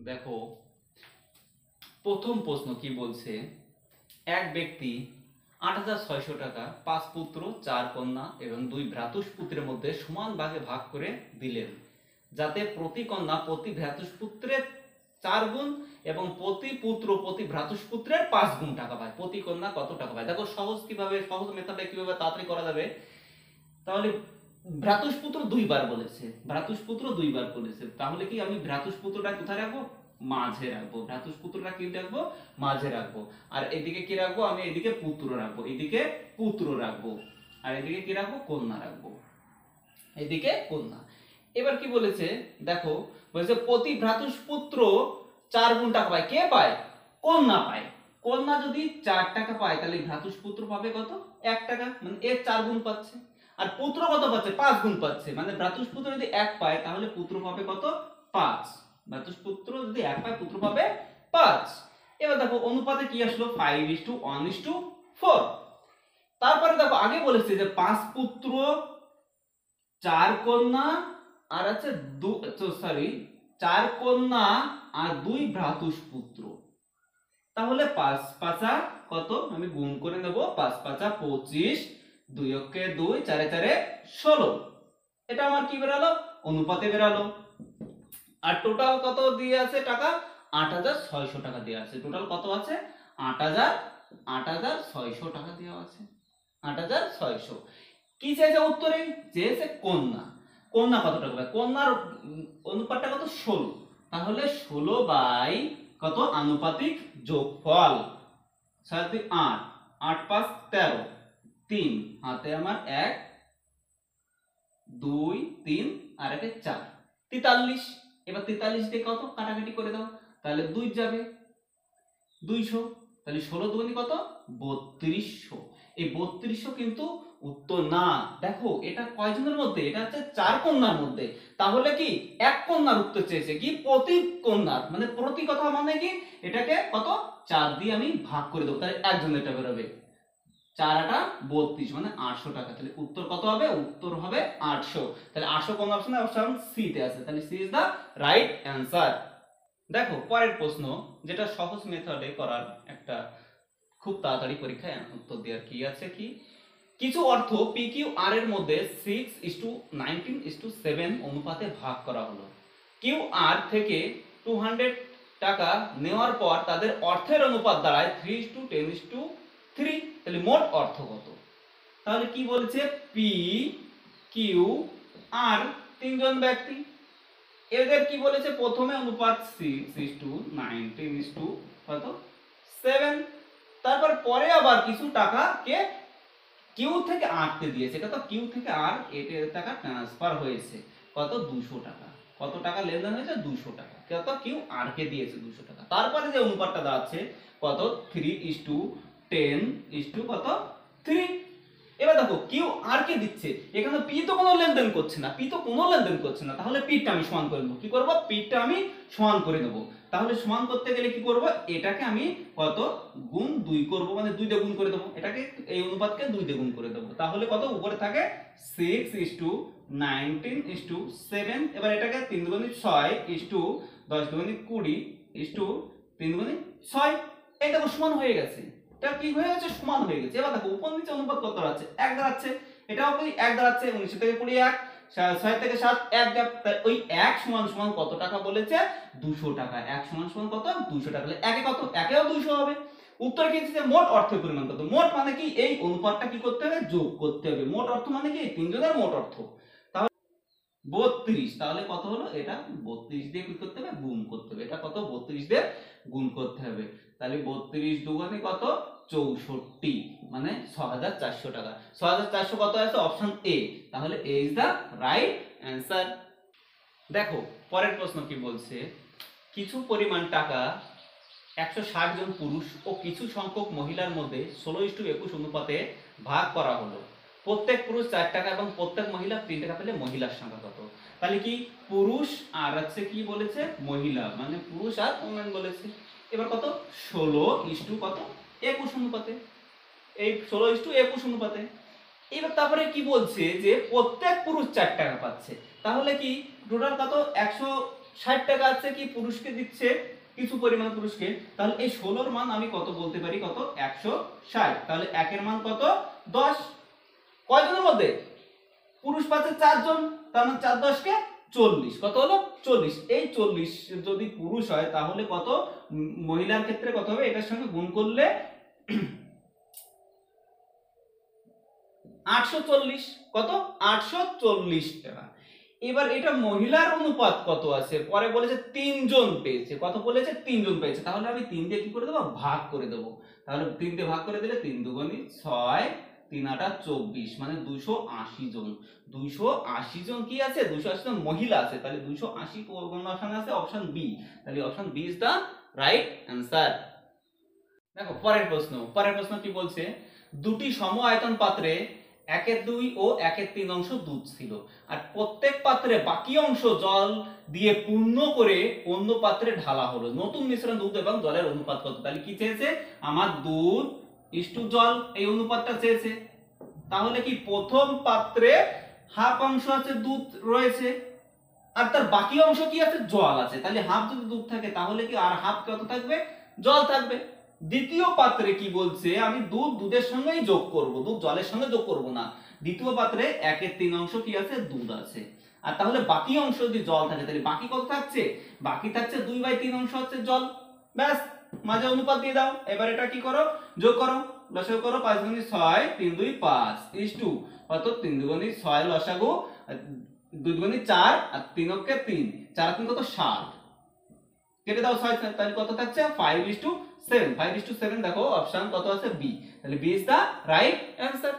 দেখো প্রথম প্রশ্ন কি বলছে, এক ব্যক্তি ৮৬০০ টাকা ৫ পুত্র ৪ কন্যা এবং ২ ভ্রাতুষ্পুত্রের মধ্যে সমান ভাগে ভাগ করে দিলেন, যাতে প্রতি কন্যা প্রতি ভ্রাতুষ্পুত্রের ৪ গুণ এবং প্রতি পুত্র প্রতি ভ্রাতুষ্পুত্রের ৫ গুণ টাকা পায়। প্রতি কন্যা কত টাকা পায়? দেখো সহজ মেথডে কিভাবে তাড়াতাড়ি করা যাবে। তাহলে ভ্রাতুষ্পুত্র দুইবার বলেছে, তাহলে কি আমি ভ্রাতুষ্পুত্রটা কোথায় রাখবো? মাঝে রাখবো। ভ্রাতুষ্পুত্রটা কি রাখবো? মাঝে রাখবো। আর এদিকে কি রাখবো? আমি এদিকে পুত্র রাখবো, এদিকে পুত্র রাখবো, আর এদিকে কি রাখবো? কন্যা রাখবো, এদিকে কন্যা। এবার কি বলেছে দেখো, বলেছে প্রতি ভ্রাতুষ্পুত্র ৪ গুণ টাকা পায়। কে পায়? কন্যা পায়। কন্যা যদি ৪ টাকা পায় তাহলে ভ্রাতুষ্পুত্র পাবে কত? ১ টাকা, মানে এর ৪ গুণ পাচ্ছে। আর পুত্র কত পাচ্ছে? ৫ গুণ পাচ্ছে। মানে ভ্রাতুষ্পুত্র যদি ১ পায় তাহলে পুত্র পাবে কত? ৫। ভ্রাতুষ্পুত্র যদি ১ পায় পুত্র পাবে ৫। এবার দেখো অনুপাতে কি আসলো? 5:1:4। তারপরে দেখো আগে বলেছে যে ৫ পুত্র ৪ কন্যা আর আছে ৪ কন্যা আর ২ ভ্রাতুষ্পুত্র। তাহলে ৫ ৫ কত? আমি গুণ করে নেব। ৫ ৫ ২৫, ২ অক্ষে ২, ৪ ৪ ১৬। এটা আমার কি বেরালো? অনুপাতে বেরালো। আর টোটাল কত দিয়ে আছে টাকা? ৮৬০০ টাকা দেওয়া আছে। টোটাল কত আছে? ৮৬০০ টাকা দেওয়া আছে। ৮৬০০। কি চাইছে উত্তরে? চেয়েছে কন্যা। কন্যা কত টাকা পায়? কন্যার অনুপাতটা কত? ১৬। তাহলে ১৬ বাই কত? আনুপাতিক যোগফল ৬ ২ ৮, ৮ ৫ ১৩, ৩ হাতে আমার ১ ২ ৩ আর একে ৪, ৪৩। এবার ৪৩ দিয়ে কত কাটাকাটি করে দাও, তাহলে ২ যাবে, ২০০। তাহলে ১৬ দুগুণে কত? ৩২০০। এই ৩২০০ কিন্তু উত্তর না। দেখো এটা কয়জনের মধ্যে? এটা হচ্ছে ৪ কন্যার মধ্যে। তাহলে কি এক কন্যার উত্তর চেয়েছে কি? প্রতি কন্যার, মানে প্রতি কথা মানে কি এটাকে কত? ৪ দিয়ে আমি ভাগ করে দেবো, তাহলে একজনের এটা বেরোবে। ৪ ৮ ৩২, মানে ৮০০ টাকা। তাহলে উত্তর কত হবে? উত্তর হবে ৮০০। তাহলে ৮০০ কোন অপশনে? অপশন সি তে আছে। তাহলে C is the right answer. দেখো পরের প্রশ্ন, যেটা সহজ মেথডে করার একটা খুব তাড়াতাড়ি পরীক্ষায় উত্তর দেওয়ার কি আছে কি, কিছু অর্থ পি কিউ আর এর মধ্যে 6:19:7 অনুপাতে ভাগ করা হলো। কিউ আর থেকে 200 টাকা নেওয়ার পর তাদের অর্থের অনুপাত দাঁড়ায় 3:10:3। তাহলে মোট অর্থ কত? তাহলে কি বলেছে? পি কিউ আর তিনজন ব্যক্তি, এদের কি বলেছে? প্রথমে অনুপাত 6:19:7। তারপর পরে আবার কিছু টাকা কে কিউ থেকে আর তে দিয়েছে। কত? কিউ থেকে আর এর টাকা ট্রান্সফার হয়েছে কত? 200 টাকা। কত টাকা লেনদেন হয়েছে? 200 টাকা। কত? কিউ আর কে দিয়েছে 200 টাকা। তারপরে যে অনুপাতটা দাঁড়াচ্ছে কত? 3:10 কত? 3। এবার দেখো কিউ আর কে দিচ্ছে, এখানে পি তো কোনো লেনদেন করছে না, তাহলে পিটা আমি সমান করে নেব। কি করব? পিটা আমি সমান করে নেব। তাহলে সমান করতে গেলে কি করব? এটাকে আমি কত? গুণ 2 করব, মানে 2 দিয়ে গুণ করে দেব। এটাকে এই অনুপাতকে 2 দিয়ে গুণ করে দেব। তাহলে কত? উপরে থাকে 6:19:7। এবার এটাকে 3 দুগুণে 6 10 দুগুণে 20 3 দুগুণে 6। এই দেখো সমান হয়ে গেছে। এটা কি হয়ে গেছে? সমান হয়ে গেছে। এবার দেখো উপর নিচে অনুপাত কত দাঁড়াচ্ছে? 1 দাঁড়াচ্ছে। এটাও কি 1 দাঁড়াচ্ছে। 19 থেকে 20 1, 6 থেকে 7 1 গ্যাপ। ওই 1 সমান সমান কত টাকা বলেছে? 200 টাকা। 1 সমান সমান কত? 200 টাকা। তাহলে একে কত? একেও 200 হবে। উত্তর কি দিচ্ছে? মোট অর্থের পরিমাণ কত? মোট মানে কি এই অনুপাতটা কি করতে হবে? যোগ করতে হবে। মোট অর্থ মানে কি তিনজনের মোট অর্থ। তাহলে 32। তাহলে কত হলো? এটা 32 দিয়ে কি করতে হবে? গুণ করতে হবে। এটা কত? 32 দিয়ে গুণ করতে হবে। তাহলে 32 দুগুণে কত? 64, মানে 6400 টাকা। 6400 কত আছে? Option A. তাহলে এ ইজ দা রাইট অ্যান্সার। দেখো পরের প্রশ্ন কি বলছে, কিছু পরিমাণ টাকা 160 জন পুরুষ ও কিছু সংখ্যক মহিলার মধ্যে 16:21 অনুপাতে ভাগ করা হলো। প্রত্যেক পুরুষ 4 টাকা এবং প্রত্যেক মহিলা 3 টাকা পেলে মহিলার সংখ্যা কত? তাহলে কি পুরুষ আর আছে কি বলেছে? মহিলা, মানে পুরুষ আর ওমেন বলেছে। এবার কত? 16 কত? 21 অনুপাতে। এই 16:21 অনুপাতে। এবার তারপরে কি বলছে যে প্রত্যেক পুরুষ 4 টাকা পাচ্ছে। তাহলে কি টোটাল কত? 60 টাকা আছে কি পুরুষকে দিচ্ছে কিছু পরিমাণ পুরুষকে, তাহলে এই 16 মান আমি কত বলতে পারি, কত 160। তাহলে একের মান কত 10। কয়জনের মধ্যে পুরুষ পাচ্ছে 4 জন, তার মানে 4 10 কে 40, কত হলো 40। এই 40 যদি পুরুষ হয় তাহলে কত মহিলার ক্ষেত্রে কত হবে, এটার সঙ্গে গুণ করলে 840, কত 840 টাকা। এবার এটা মহিলার অনুপাত কত আছে, পরে বলেছে 3 জন পেয়েছে, কত বলেছে 3 জন পেয়েছে, তাহলে আমি 3 দিয়ে কি করে দেবো, ভাগ করে দেবো। তাহলে 3 দিয়ে ভাগ করে দিলে 3 দুগুণে 6, 3 আটা 24, মানে 280 জন। 280 জন কি আছে, 280 জন মহিলা আছে, তাহলে 280 কোন অপশনে আছে, অপশন বি। তাহলে option B is the right answer. দেখো পরের প্রশ্ন কি বলছে, দুটি সম আয়তন পাত্রে 1/2 ও 1/3 অংশ দুধ ছিল, আর প্রত্যেক পাত্রে বাকি অংশ জল দিয়ে পূর্ণ করে অন্য পাত্রে ঢালা হলো। নতুন মিশ্রণ দুধ এবং জলের অনুপাত কত? তাহলে কি চেয়েছে, আমার দুধ ইস্টু জল, এই অনুপাতটা চেয়েছে। তাহলে কি প্রথম পাত্রে হাফ অংশ আছে দুধ রয়েছে, আর তার বাকি অংশ কি আছে, জল আছে। তাহলে হাফ যদি দুধ থাকে তাহলে কি আর হাফ কত থাকবে, জল থাকবে। দ্বিতীয় পাত্রে কি বলছে, আমি দুধের সঙ্গেই যোগ করব, দুধ জলের সঙ্গে যোগ করব না। দ্বিতীয় পাত্রে 1/3 অংশ কি আছে, দুধ আছে। আর তাহলে বাকি অংশ যদি জল থাকে তাহলে বাকি কত থাকছে, বাকি থাকছে 2/3 অংশ হচ্ছে জল। ব্যাস, মাঝে অনুপাত দিয়ে দাও। এবার এটা কি করো, যোগ করো, লসাগু করো। 5 গুণে 6, 3 2 5 ইস্টু কত, 3 দুগুণে 6 লসাগু, 2 দুগুণে 4 আর 3 অক্ষে 3, 4 আর 3 কত 7, কেটে দাও 6, তাহলে কত থাকছে 5:7। 5:7 দেখো অপশন কত আছে, বি। তাহলে B is the right answer.